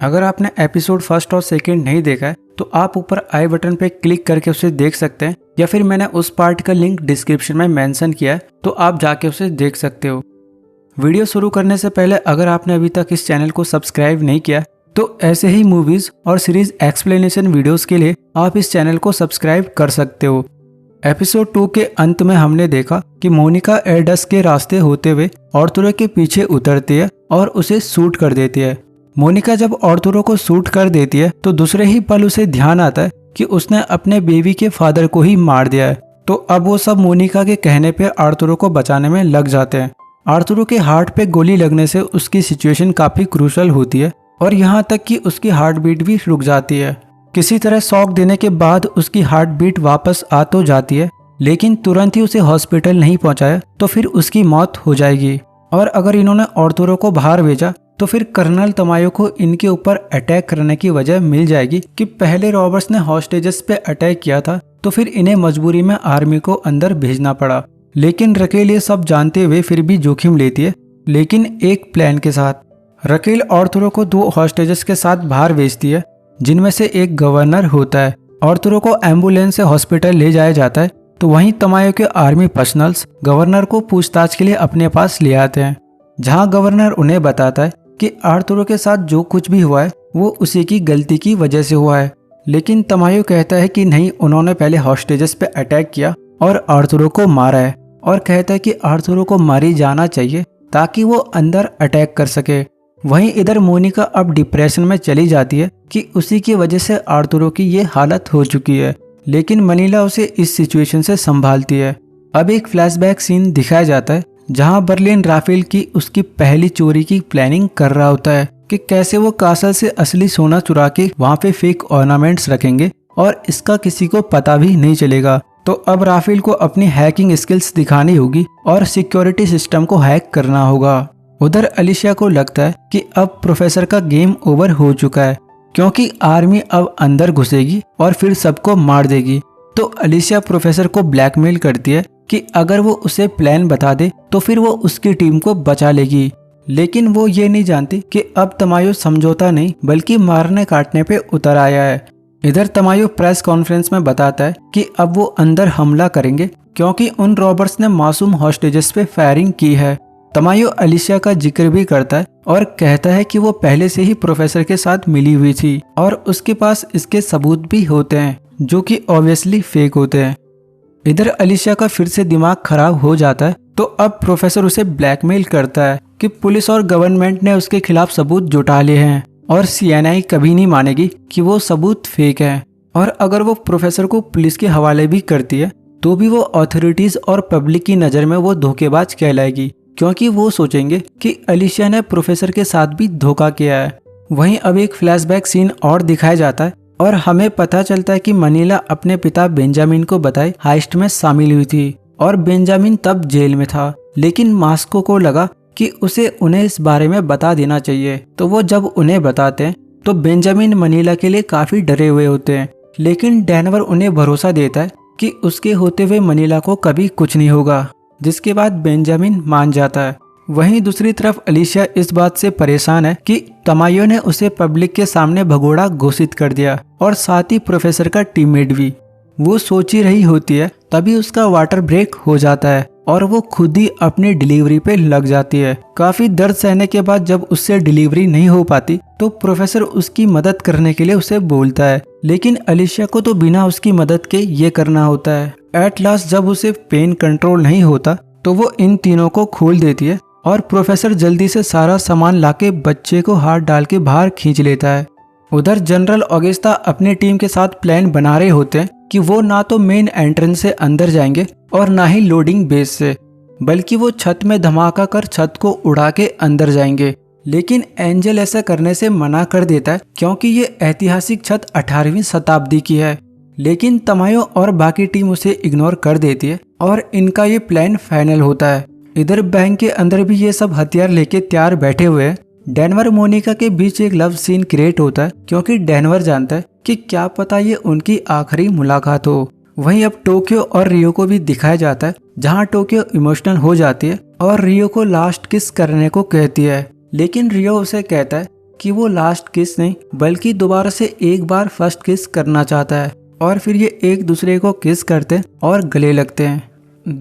अगर आपने episode first और सेकंड नहीं देखा है तो आप ऊपर आई बटन पे क्लिक करके उसे देख सकते हैं, या फिर मैंने उस पार्ट का लिंक डिस्क्रिप्शन में मेंशन किया है तो आप जाके उसे देख सकते हो। वीडियो शुरू करने से पहले अगर आपने अभी तक इस चैनल को सब्सक्राइब नहीं किया तो ऐसे ही मूवीज और सीरीज एक्सप्लेनेशन वीडियोस के लिए आप इस चैनल को सब्सक्राइब कर सकते हो। एपिसोड 2 के अंत में हमने देखा कि मोनिका एडस के रास्ते होते हुए आर्थुरो के पीछे उतरती है और उसे शूट कर देती है। मोनिका जब आर्थुरो को शूट कर देती है तो दूसरे ही पल उसे ध्यान आता है कि उसने अपने बेबी के फादर को ही मार दिया है। तो अब वो सब मोनिका के कहने पे आर्थुरो को बचाने में लग जाते हैं। आर्थुरो के हार्ट पे गोली लगने से उसकी सिचुएशन काफी क्रूशल होती है और यहाँ तक कि उसकी हार्ट बीट भी रुक जाती है। किसी तरह शॉक देने के बाद उसकी हार्ट बीट वापस आ तो जाती है, लेकिन तुरंत ही उसे हॉस्पिटल नहीं पहुंचाया तो फिर उसकी मौत हो जाएगी। और अगर इन्होंने आर्थुरो को बाहर भेजा तो फिर कर्नल तमायो को इनके ऊपर अटैक करने की वजह मिल जाएगी कि पहले रॉबर्ट्स ने हॉस्टेजेस पे अटैक किया था, तो फिर इन्हें मजबूरी में आर्मी को अंदर भेजना पड़ा। लेकिन रकेल ये सब जानते हुए फिर भी जोखिम लेती है, लेकिन एक प्लान के साथ। रकेल आर्थुरो को 2 हॉस्टेजेस के साथ बाहर भेजती है, जिनमें से एक गवर्नर होता है। आर्थुरो को एम्बुलेंस से हॉस्पिटल ले जाया जाता है तो वहीं तमायो के आर्मी पर्सनल्स गवर्नर को पूछताछ के लिए अपने पास ले आते हैं, जहां गवर्नर उन्हें बताता है कि आर्थुरो के साथ जो कुछ भी हुआ है वो उसी की गलती की वजह से हुआ है। लेकिन तमायो कहता है कि नहीं, उन्होंने पहले हॉस्टेजेस पे अटैक किया और आर्थुरो को मारा है, और कहता है कि आर्थुरो को मारी जाना चाहिए ताकि वो अंदर अटैक कर सके। वहीं इधर मोनिका अब डिप्रेशन में चली जाती है कि उसी की वजह से आर्थुरो की ये हालत हो चुकी है, लेकिन मनीला उसे इस सिचुएशन से संभालती है। अब एक फ्लैशबैक सीन दिखाया जाता है जहां बर्लिन राफेल की उसकी पहली चोरी की प्लानिंग कर रहा होता है कि कैसे वो कासल से असली सोना चुरा के वहां पे फेक ऑर्नामेंट्स रखेंगे और इसका किसी को पता भी नहीं चलेगा। तो अब राफेल को अपनी हैकिंग स्किल्स दिखानी होगी और सिक्योरिटी सिस्टम को हैक करना होगा। उधर अलिशिया को लगता है कि अब प्रोफेसर का गेम ओवर हो चुका है, क्योंकि आर्मी अब अंदर घुसेगी और फिर सबको मार देगी। तो अलिशिया प्रोफेसर को ब्लैकमेल करती है कि अगर वो उसे प्लान बता दे तो फिर वो उसकी टीम को बचा लेगी। लेकिन वो ये नहीं जानती कि अब तमायो समझौता नहीं बल्कि मारने काटने पे उतर आया है। इधर तमायो प्रेस कॉन्फ्रेंस में बताता है कि अब वो अंदर हमला करेंगे क्योंकि उन रॉबर्ट्स ने मासूम हॉस्टेजेस पे फायरिंग की है। तमायो अलिशिया का जिक्र भी करता है और कहता है कि वो पहले से ही प्रोफेसर के साथ मिली हुई थी और उसके पास इसके सबूत भी होते हैं जो कि ऑब्वियसली फेक होते हैं। इधर अलिशिया का फिर से दिमाग खराब हो जाता है, तो अब प्रोफेसर उसे ब्लैकमेल करता है कि पुलिस और गवर्नमेंट ने उसके खिलाफ सबूत जुटा लिए हैं और सीएनआई कभी नहीं मानेगी कि वो सबूत फेक है। और अगर वो प्रोफेसर को पुलिस के हवाले भी करती है तो भी वो अथॉरिटीज और पब्लिक की नज़र में वो धोखेबाज कहलाएगी, क्योंकि वो सोचेंगे कि अलिशिया ने प्रोफेसर के साथ भी धोखा किया है। वहीं अब एक फ्लैशबैक सीन और दिखाया जाता है और हमें पता चलता है कि मनीला अपने पिता बेंजामिन को बताए हाइस्ट में शामिल हुई थी और बेंजामिन तब जेल में था। लेकिन मास्को को लगा कि उसे उन्हें इस बारे में बता देना चाहिए, तो वो जब उन्हें बताते हैं तो बेंजामिन मनीला के लिए काफी डरे हुए होते हैं। लेकिन डेनवर उन्हें भरोसा देता है कि उसके होते हुए मनीला को कभी कुछ नहीं होगा, जिसके बाद बेंजामिन मान जाता है। वहीं दूसरी तरफ अलिशिया इस बात से परेशान है कि तमायो ने उसे पब्लिक के सामने भगोड़ा घोषित कर दिया और साथ ही प्रोफेसर का टीममेट भी। वो सोच ही रही होती है तभी उसका वाटर ब्रेक हो जाता है और वो खुद ही अपनी डिलीवरी पे लग जाती है। काफी दर्द सहने के बाद जब उससे डिलीवरी नहीं हो पाती तो प्रोफेसर उसकी मदद करने के लिए उसे बोलता है, लेकिन अलिशिया को तो बिना उसकी मदद के ये करना होता है। एट लास्ट जब उसे पेन कंट्रोल नहीं होता तो वो इन तीनों को खोल देती है और प्रोफेसर जल्दी से सारा सामान लाके बच्चे को हाथ डाल के बाहर खींच लेता है। उधर जनरल ऑगेस्टा अपनी टीम के साथ प्लान बना रहे होते हैं कि वो ना तो मेन एंट्रेंस से अंदर जाएंगे और ना ही लोडिंग बेस से, बल्कि वो छत में धमाका कर छत को उड़ा के अंदर जाएंगे। लेकिन एंजल ऐसा करने से मना कर देता है क्योंकि ये ऐतिहासिक छत 18वीं शताब्दी की है। लेकिन तमायो और बाकी टीम उसे इग्नोर कर देती है और इनका ये प्लान फाइनल होता है। इधर बैंक के अंदर भी ये सब हथियार लेके तैयार बैठे हुए हैं। डेनवर मोनिका के बीच एक लव सीन क्रिएट होता है क्योंकि डेनवर जानता है कि क्या पता ये उनकी आखिरी मुलाकात हो। वहीं अब टोक्यो और रियो को भी दिखाया जाता है, जहां टोक्यो इमोशनल हो जाती है और रियो को लास्ट किस करने को कहती है, लेकिन रियो उसे कहता है कि वो लास्ट किस नहीं बल्कि दोबारा से एक बार फर्स्ट किस करना चाहता है और फिर ये एक दूसरे को किस करते और गले लगते हैं।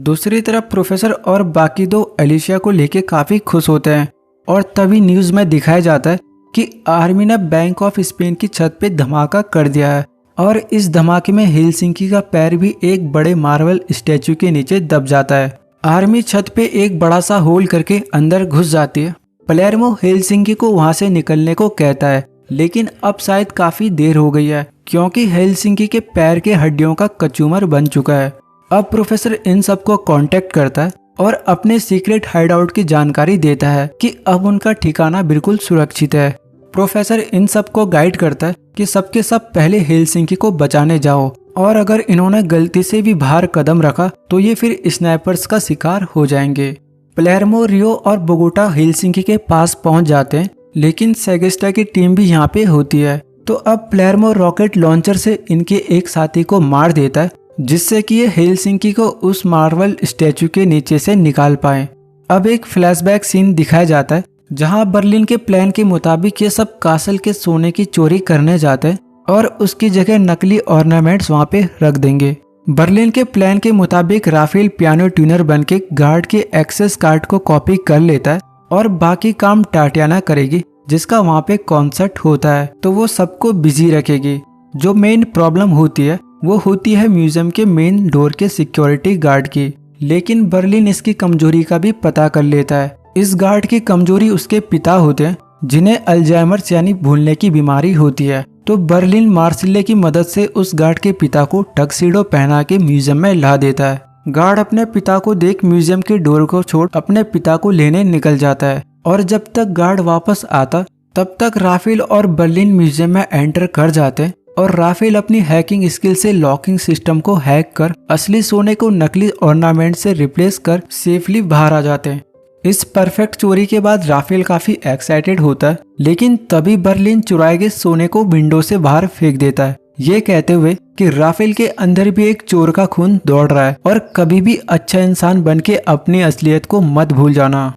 दूसरी तरफ प्रोफेसर और बाकी दो एलिशिया को लेके काफ़ी खुश होते हैं और तभी न्यूज़ में दिखाया जाता है कि आर्मी ने बैंक ऑफ स्पेन की छत पे धमाका कर दिया है और इस धमाके में हेलसिंकी का पैर भी एक बड़े मार्बल स्टैचू के नीचे दब जाता है। आर्मी छत पे एक बड़ा सा होल करके अंदर घुस जाती है। पलेर्मो हेलसिंकी को वहां से निकलने को कहता है, लेकिन अब शायद काफी देर हो गई है क्योंकि हेलसिंकी के पैर के हड्डियों का कचूमर बन चुका है। अब प्रोफेसर इन सबको कांटेक्ट करता है और अपने सीक्रेट हाइडआउट की जानकारी देता है कि अब उनका ठिकाना बिल्कुल सुरक्षित है। प्रोफेसर इन सबको गाइड करता है कि सबके सब पहले हेलसिंकी को बचाने जाओ और अगर इन्होंने गलती से भी बाहर कदम रखा तो ये फिर स्नाइपर्स का शिकार हो जाएंगे। पलेर्मो, रियो और बोगोटा हेलसिंकी के पास पहुंच जाते हैं, लेकिन सेगेस्टा की टीम भी यहाँ पे होती है। तो अब पलेर्मो रॉकेट लॉन्चर से इनके एक साथी को मार देता है जिससे कि ये हेलसिंकी को उस मार्बल स्टैचू के नीचे से निकाल पाए। अब एक फ्लैशबैक सीन दिखाया जाता है जहां बर्लिन के प्लान के मुताबिक ये सब कासल के सोने की चोरी करने जाते हैं और उसकी जगह नकली ऑर्नामेंट्स वहां पे रख देंगे। बर्लिन के प्लान के मुताबिक राफेल पियानो ट्यूनर बनके गार्ड के एक्सेस कार्ड को कॉपी कर लेता है और बाकी काम टाटियाना करेगी जिसका वहाँ पे कॉन्सर्ट होता है, तो वो सबको बिजी रखेगी। जो मेन प्रॉब्लम होती है वो होती है म्यूजियम के मेन डोर के सिक्योरिटी गार्ड की, लेकिन बर्लिन इसकी कमजोरी का भी पता कर लेता है। इस गार्ड की कमजोरी उसके पिता होते हैं जिन्हें अल्जाइमर्स यानी भूलने की बीमारी होती है। तो बर्लिन मार्सिले की मदद से उस गार्ड के पिता को टक्सीडो पहना के म्यूजियम में ला देता है। गार्ड अपने पिता को देख म्यूजियम के डोर को छोड़ अपने पिता को लेने निकल जाता है और जब तक गार्ड वापस आता तब तक राफेल और बर्लिन म्यूजियम में एंटर कर जाते हैं और राफेल अपनी हैकिंग स्किल से लॉकिंग सिस्टम को हैक कर असली सोने को नकली ऑर्नामेंट से रिप्लेस कर सेफली बाहर आ जाते हैं। इस परफेक्ट चोरी के बाद राफेल काफी एक्साइटेड होता है, लेकिन तभी बर्लिन चुराए गए सोने को विंडो से बाहर फेंक देता है, ये कहते हुए कि राफेल के अंदर भी एक चोर का खून दौड़ रहा है और कभी भी अच्छा इंसान बन के अपनी असलियत को मत भूल जाना।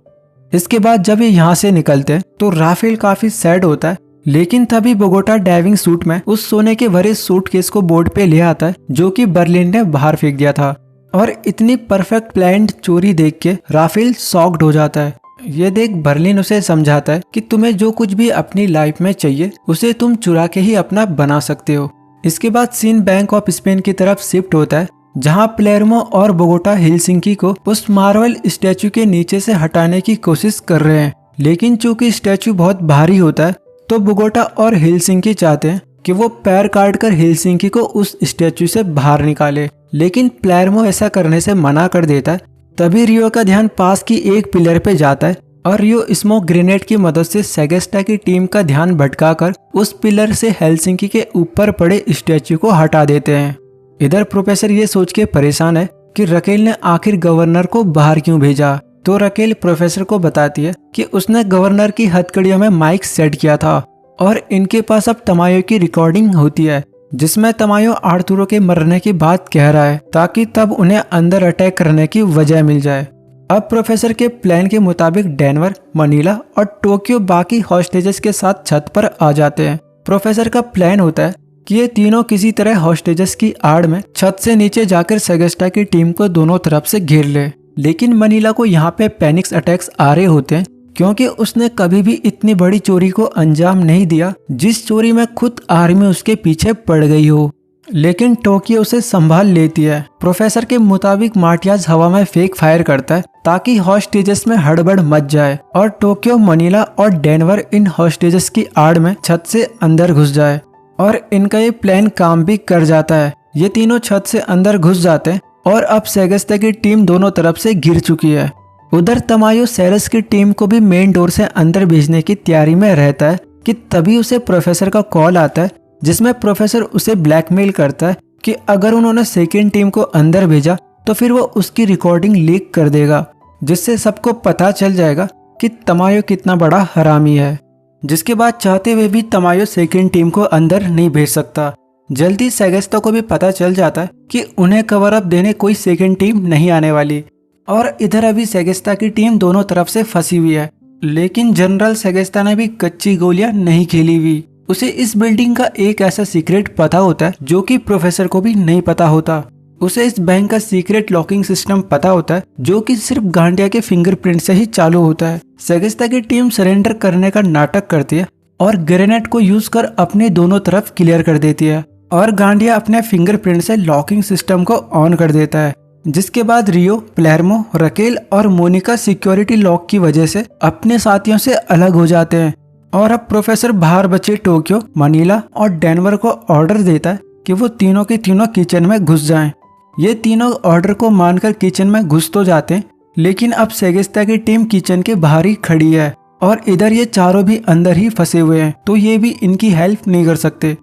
इसके बाद जब ये यहाँ से निकलते हैं तो राफेल काफी सैड होता है, लेकिन तभी बोगोटा डाइविंग सूट में उस सोने के भरे सूटकेस को बोर्ड पे ले आता है जो कि बर्लिन ने बाहर फेंक दिया था और इतनी परफेक्ट प्लान्ड चोरी देख के राफेल शॉक्ड हो जाता है। ये देख बर्लिन उसे समझाता है कि तुम्हें जो कुछ भी अपनी लाइफ में चाहिए उसे तुम चुरा के ही अपना बना सकते हो। इसके बाद सीन बैंक ऑफ स्पेन की तरफ शिफ्ट होता है जहां पलेर्मो और बोगोटा हेलसिंकी को उस मार्बल स्टैचू के नीचे से हटाने की कोशिश कर रहे हैं, लेकिन चूंकि स्टैचू बहुत भारी होता है तो बोगोटा और हेलसिंकी चाहते हैं कि वो पैर काट कर हेलसिंकी को उस स्टैचू से बाहर निकाले, लेकिन पलेर्मो ऐसा करने से मना कर देता है। तभी रियो का ध्यान पास की एक पिलर पे जाता है और रियो स्मोक ग्रेनेड की मदद से सेगेस्टा की टीम का ध्यान भटकाकर उस पिलर से हेलसिंकी के ऊपर पड़े स्टैचू को हटा देते हैं। इधर प्रोफेसर ये सोच के परेशान है कि रकेल ने आखिर गवर्नर को बाहर क्यों भेजा, तो रकेल प्रोफेसर को बताती है कि उसने गवर्नर की हथकड़ियों में माइक सेट किया था और इनके पास अब तमायो की रिकॉर्डिंग होती है जिसमें तमायो आर्थुरो के मरने की बात कह रहा है ताकि तब उन्हें अंदर अटैक करने की वजह मिल जाए। अब प्रोफेसर के प्लान के मुताबिक डेनवर, मनीला और टोक्यो बाकी हॉस्टेजेस के साथ छत पर आ जाते हैं। प्रोफेसर का प्लान होता है कि ये तीनों किसी तरह हॉस्टेजेस की आड़ में छत से नीचे जाकर सेगेस्टा की टीम को दोनों तरफ से घेर ले, लेकिन मनीला को यहाँ पे पैनिक्स अटैक्स आ रहे होते हैं क्योंकि उसने कभी भी इतनी बड़ी चोरी को अंजाम नहीं दिया जिस चोरी में खुद आर्मी उसके पीछे पड़ गई हो, लेकिन टोक्यो उसे संभाल लेती है। प्रोफेसर के मुताबिक मार्टियाज हवा में फेक फायर करता है ताकि हॉस्टेजेस में हड़बड़ मच जाए और टोक्यो, मनीला और डेनवर इन हॉस्टेजेस की आड़ में छत से अंदर घुस जाए और इनका ये प्लान काम भी कर जाता है। ये तीनों छत से अंदर घुस जाते हैं और अब सेगेस्टा की टीम दोनों तरफ से घिर चुकी है। उधर तमायो सेरस की टीम को भी मेन डोर से अंदर भेजने की तैयारी में रहता है कि तभी उसे प्रोफेसर का कॉल आता है जिसमें प्रोफेसर उसे ब्लैकमेल करता है कि अगर उन्होंने सेकेंड टीम को अंदर भेजा तो फिर वो उसकी रिकॉर्डिंग लीक कर देगा, जिससे सबको पता चल जाएगा कि तमायो कितना बड़ा हरामी है। जिसके बाद चाहते हुए भी तमायो सेकेंड टीम को अंदर नहीं भेज सकता। जल्दी सेगेस्टा को भी पता चल जाता है कि उन्हें कवर अप देने कोई सेकेंड टीम नहीं आने वाली और इधर अभी सेगेस्टा की टीम दोनों तरफ से फंसी हुई है। लेकिन जनरल सेगेस्ता ने भी कच्ची गोलियां नहीं खेली हुई। उसे इस बिल्डिंग का एक ऐसा सीक्रेट पता होता है जो कि प्रोफेसर को भी नहीं पता होता। उसे इस बैंक का सीक्रेट लॉकिंग सिस्टम पता होता है जो कि सिर्फ गांडिया के फिंगरप्रिंट से ही चालू होता है। सेगेस्ता की टीम सरेंडर करने का नाटक करती है और ग्रेनेड को यूज कर अपने दोनों तरफ क्लियर कर देती है और गांडिया अपने फिंगरप्रिंट से लॉकिंग सिस्टम को ऑन कर देता है। जिसके बाद रियो, प्लेरमो, रकेल और मोनिका सिक्योरिटी लॉक की वजह से अपने साथियों से अलग हो जाते हैं और अब प्रोफेसर बाहर बचे टोक्यो, मनीला और डेनवर को ऑर्डर देता है कि वो तीनों के तीनों किचन में घुस जाएं। ये तीनों ऑर्डर को मानकर किचन में घुस तो जाते हैं, लेकिन अब सेगेस्ता की टीम किचन के बाहर ही खड़ी है और इधर ये चारों भी अंदर ही फंसे हुए हैं, तो ये भी इनकी हेल्प नहीं कर सकते।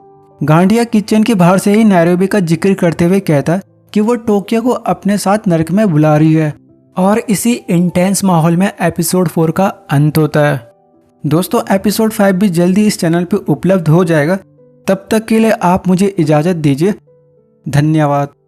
गांडिया किचन के बाहर से ही नैरोबी का जिक्र करते हुए कहता है कि वो टोक्यो को अपने साथ नर्क में बुला रही है और इसी इंटेंस माहौल में एपिसोड 4 का अंत होता है। दोस्तों, एपिसोड 5 भी जल्दी इस चैनल पे उपलब्ध हो जाएगा। तब तक के लिए आप मुझे इजाज़त दीजिए। धन्यवाद।